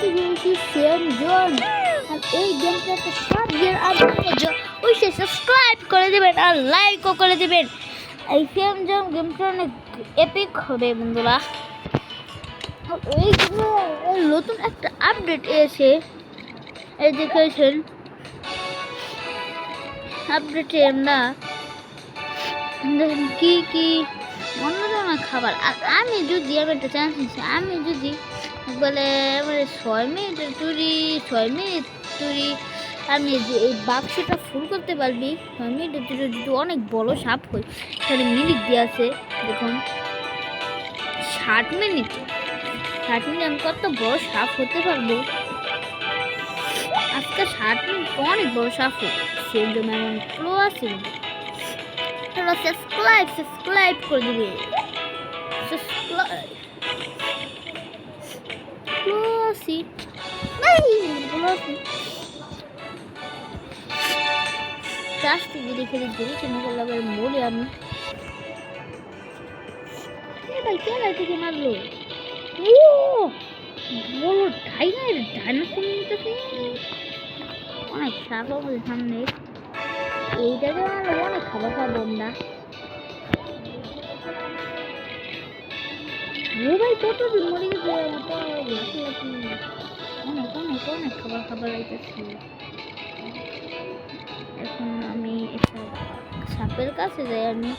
আজকে গেছি same zone. আর এই গেমটা একটা 7 গিয়ার আপডেট, অবশ্যই সাবস্ক্রাইব করে দেবেন আর লাইকও করে দেবেন। এই সেম জোন গেমটা অনেক এপিক হবে বন্ধুরা। এই নতুন একটা আপডেট এসেছে, এই দেখেছেন আপডেটে আমরা কি কি অন্য ধরনের খাবার। আর আমি যদি একটা চান্স নিচ্ছি, আমি যদি বলে মানে 6 মিনিট তুরি আমি যে এই বাক্সটা ফুল করতে পারবি 6 মিনিটের যদি অনেক বড় সাপ হয়, এখানে মিনিট দিয়ে আছে দেখুন 60 মিনিট আমি কত বড় সাপ হতে পারবো। আজকে 60 মিনিট অনেক বড় সাপ হয়, সেই জন্য এমন ফ্লো আছে। সাবস্ক্রাইব করে দিবে, বলি আমি ভাই কে থেকে মারলো বলো অনেক সাপ হবে সামনে, এইটাকে মারলো অনেক খাবার খাবো আমরা। ভাই কতদিন মরে গেছে, অনেক অনেক অনেক খাবার আইতেছি। এখন আমি সাপের কাছে যাই, আমি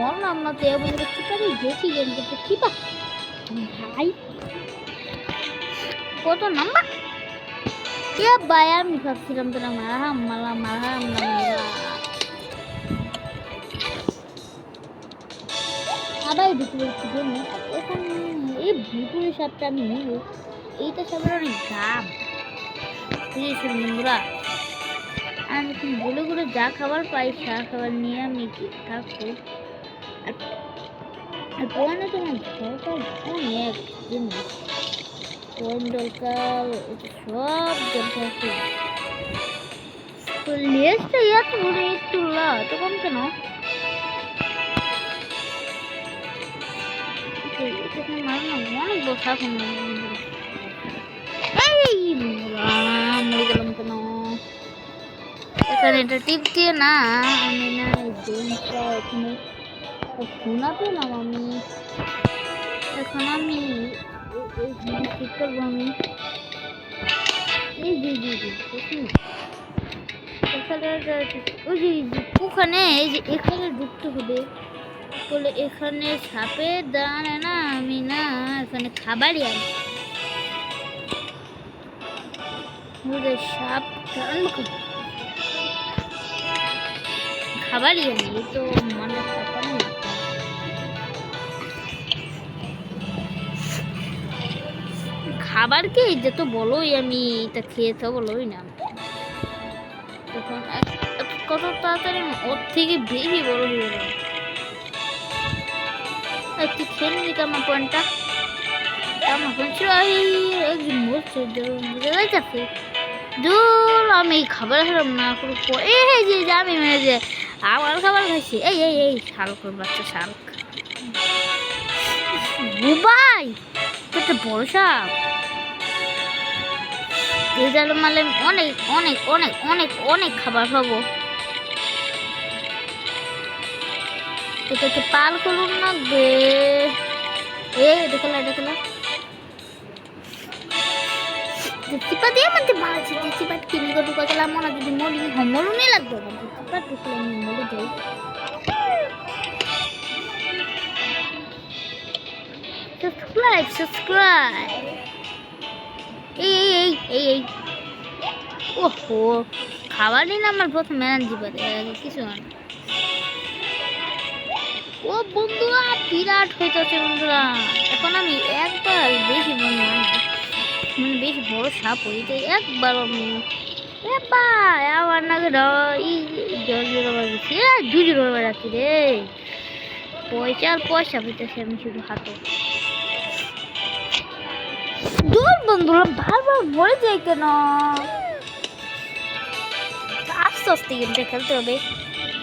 মরলাম না তো চিপারি গেছি গেম করতে। চিপা ভাই কত নাম্বার কে ভাই, আমি ভাবছিলাম তোরা মারহাম আবার ভিতরে গেমে। এখন এই ভিতরে সাপটা আমি নিব, এইটা সাপের অনেক দাম বুঝেছেন বন্ধুরা। আমি বলে করে যা খাবার পাই সা খাবার নিয়ে আমি থাকবো। আর পয়েন্টে তোমার দরকার অনেক জিনিস, পয়েন্ট দরকার সব দরকার। তো লেজটা এত বড় একটু এত কম কেন? অনেক বসা মরে গেলাম কেন? এখানে এটা টিপ দিয়ে না, আমি না গেমটা এখানে শোনা পেলাম। আমি এখন আমি ঠিক করবো, আমি ওখানে এই যে এখানে ঢুকতে হবে বলে, এখানে সাপের দাঁড়ায় না, আমি না এখানে খাবারই আনি সাপ খাবারই আনি, এই তো মানে খাবার কি যত বলোই আমি এটা খেয়ে তো বলোই না। তখন কত তাড়াতাড়ি ওর থেকে বেশি বড় হয়ে গেল। একটু খেয়ে নিবি আমার পয়েন্টটা, আমার একদিন বলছে বুঝে যাইতেছে দূর আমি খাবার খেলাম না কোনো এই যে আমি মানে যে আমার খাবার খাইছি। এই শালকের বাচ্চা শালক ভাই একটা বড় সাপ, এই জাল মারলে অনেক অনেক অনেক অনেক অনেক খাবার খাবো। এটাকে পাল করুন না গে, দেখলা চিপা দিয়ে মধ্যে মারছে, চিপা কিনে গো ঢুকা গেলাম মনে যদি মরি মরু নিয়ে লাগবে, চিপা ঢুকলে আমি মরে যাই। সাবস্ক্রাইব এই ওহো খাবারই না আমার প্রথমে জীবনে কিছু না। ও বন্ধুরা বিরাট হইতেছে বন্ধুরা, এখন আমি একবার বেশি মানে বেশি বড় সাপ হইতে একবার আমার নাকি জল রাখি রে, পয়সা হইতেছে আমি শুধু হাতে। দূর বন্ধুরা বারবার মরে যায় কেন? আস্তে আস্তে গেমটা খেলতে হবে।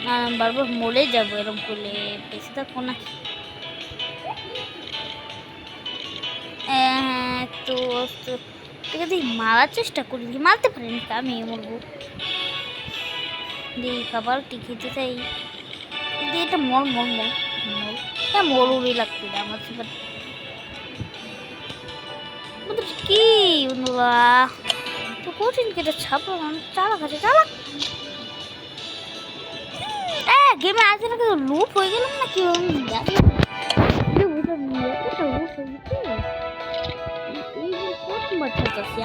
আমি বারবার মরে যাবো এরকম করলে, বেঁচে থাকবো না। হ্যাঁ তো ঠিক আছে, মারার চেষ্টা করি, মারতে পারিনি, আমি মরবো। দিয়ে খাবার কি খেতে চাই, এটা মর মর মর মর, হ্যাঁ মরুরই লাগছে আমার সেবার। কি বন্ধুরা তো কঠিন কেটে ছাপা চালাক আছে, চালাক। গেমে আছে না, কিন্তু লুপ হয়ে গেলাম না কি জানি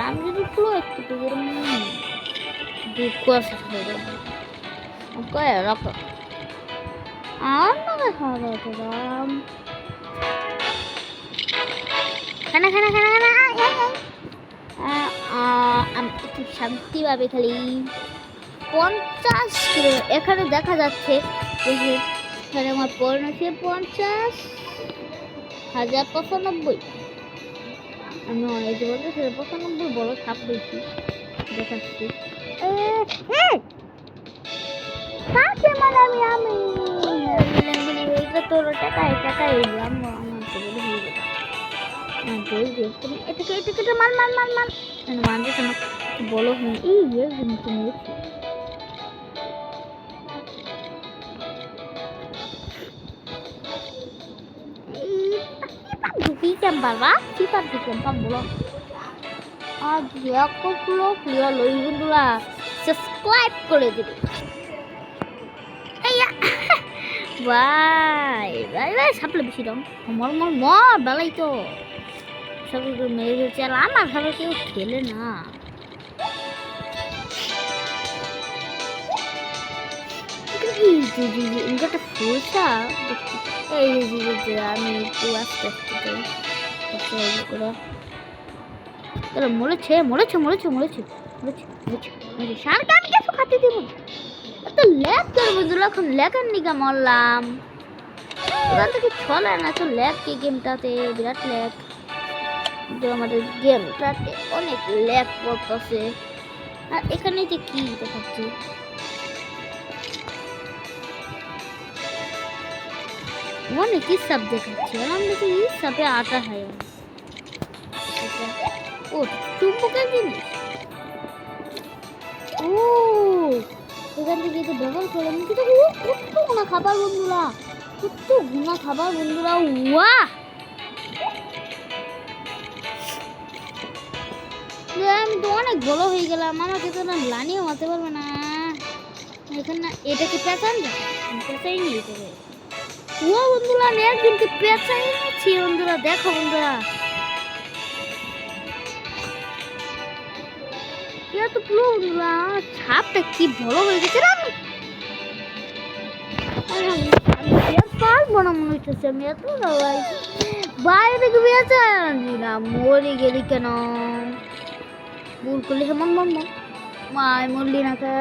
আমি যদি পুরো একটু দুঃখ আছে রাখো আর না খাওয়া দাওয়া করলাম। খানা খানা খানা খানা আমি একটু শান্তিভাবে খালি 50 কিলো এখানে দেখা যাচ্ছে, এখানে আমার পয়েন্ট আছে 50,095। আমি অনেক বলতে 95 বড় সাপ বেশি দেখাচ্ছি। মানে আমি তোর টাকায় আমার এটাকে মান মান মান মান মানতে শোনো বলো হ্যাঁ এই কিন্তু নিয়েছি। বাবা কি পার ঢুকিয়ে বলো আর বন্ধুরা সাবস্ক্রাইব করে দিবে। বাই বাই বাই সাপলে বেশি রং মর মর মর বেলাই তো সব মেরে ফেলছে, আর আমার খাবার কেউ খেলে না। একটা ফুলটা এই আমি একটু আস্তে আস্তে করে মরেছে মরেছে মরেছে মরেছে মরেছে মরেছে মরেছে সারটা আমি কিছু খাতে দিব তো ল্যাগ করবো যখন ল্যাগের নিকা মরলাম ওখান থেকে চলে না তো ল্যাগ কি গেমটাতে বিরাট ল্যাগ, কিন্তু আমাদের গেমটাতে অনেক ল্যাগ করতেছে। আর এখানে যে কি দেখাচ্ছি অনেক হিসাব দেখাচ্ছি, আমি দেখি হিসাবে আটা হয়। ও চুম্বকের জিনিস, ও এখান থেকে তো ব্যবহার করে কিন্তু কত গুণা খাবার বন্ধুরা, কত গুণা খাবার বন্ধুরা। ওয়াহ আমি তো অনেক বড় হয়ে গেলাম, আমাকে তো না লানিও মারতে পারবে না এখানে না। এটাকে পেঁচান যায় পেঁচাই নিয়ে যেতে হবে। ও বন্ধুরা আমি একদিনকে পেঁচাই নিচ্ছি বন্ধুরা, দেখো বন্ধুরা তো পুরো বন্ধুরা ছাপটা কি বড় হয়ে গেছে না। পারবো না মনে হচ্ছে, আমি এত বাইরে থেকে বেঁচে না মরে গেলি কেন ভুল করলি হেমন মন মায় মরলি না কে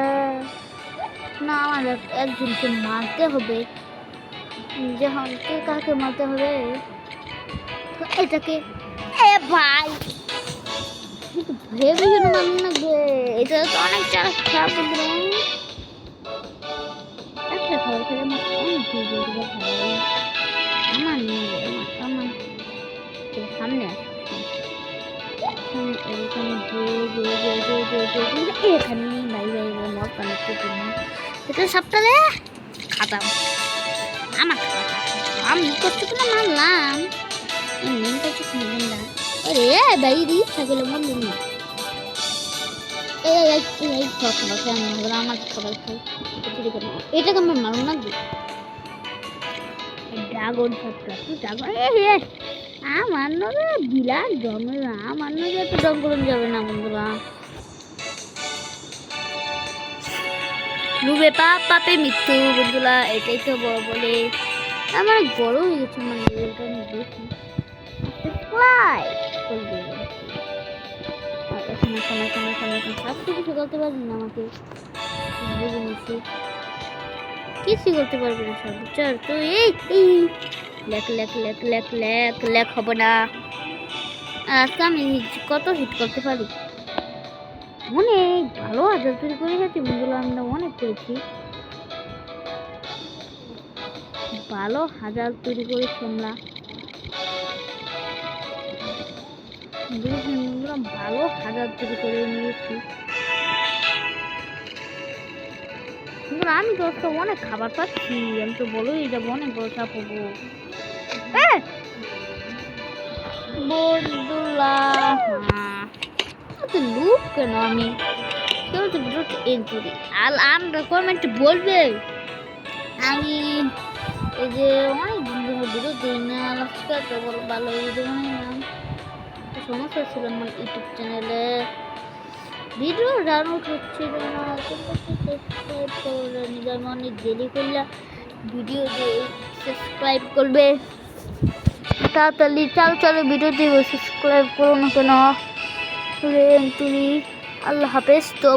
না, আমার একজনকে মারতে হবে, যখন কে কাকে মারতে হবে এটাকে এ ভাই ভেবে যেন মারুন না গে, এটা তো অনেক চারা খারাপ বন্ধুরা। একটা খাবার খেলে আমার অনেক আমার নিয়ে আমার সামনে আছে এখানে ভাই ভাই মত বানাতে এটা সবটারে খাতাম আমার আমি করতে তো মারলাম এমনি করতে শুনবেন না। আরে ভাই রি ছাগল মন্দির না এই খাবার খাই আমার খাবার খাই এটাকে আমি মারুন না ড্রাগন সাপটা ড্রাগন আমার নগে বিলাস জমে না, আমার নগে এত ডং করুন যাবে না বন্ধুরা। লুবে পাপ পাপে মৃত্যু বন্ধুরা, এটাই তো বলে আমার বড় হয়ে গেছে মানে এটা আমি দেখি সব কিছু করতে পারবি না আমাকে বুঝে নিচ্ছি কিছু করতে পারবি না সব চল তো এই লেখ লেখ লেখ লেখ লেখ লেখ হবে না। আজকে আমি কত হিট করতে পারি অনেক ভালো হাজার তৈরি করে গেছি বন্ধুরা, আমরা অনেক করেছি ভালো হাজার তৈরি করেছি আমরা। ভালো হাজার তৈরি করে নিয়েছি। কিন্তু আমি তো অনেক খাবার পাচ্ছি, আমি তো বলোই যাবো অনেক বড় চাপ হবো। বন্ধুল্লাহ লুক কেন আমি কেউ তো ভিডিওটা এন্ড করি। আর আমরা কমেন্ট বলবে আমি এই যে অনেক দিন ধরে ভিডিও দিই না, আজকে তো ভালো ভিডিও বানাইলাম। সমস্যা ছিল আমার ইউটিউব চ্যানেলে, ভিডিও ডাউনলোড হচ্ছিল না। সাবস্ক্রাইব করে নিজের অনেক দেরি করলে ভিডিও দিয়ে সাবস্ক্রাইব করবে তাড়াতাড়ি। চলো ভিডিও দিয়ে সাবস্ক্রাইব করো না কেন। আল্লাহ হাফেজ। তো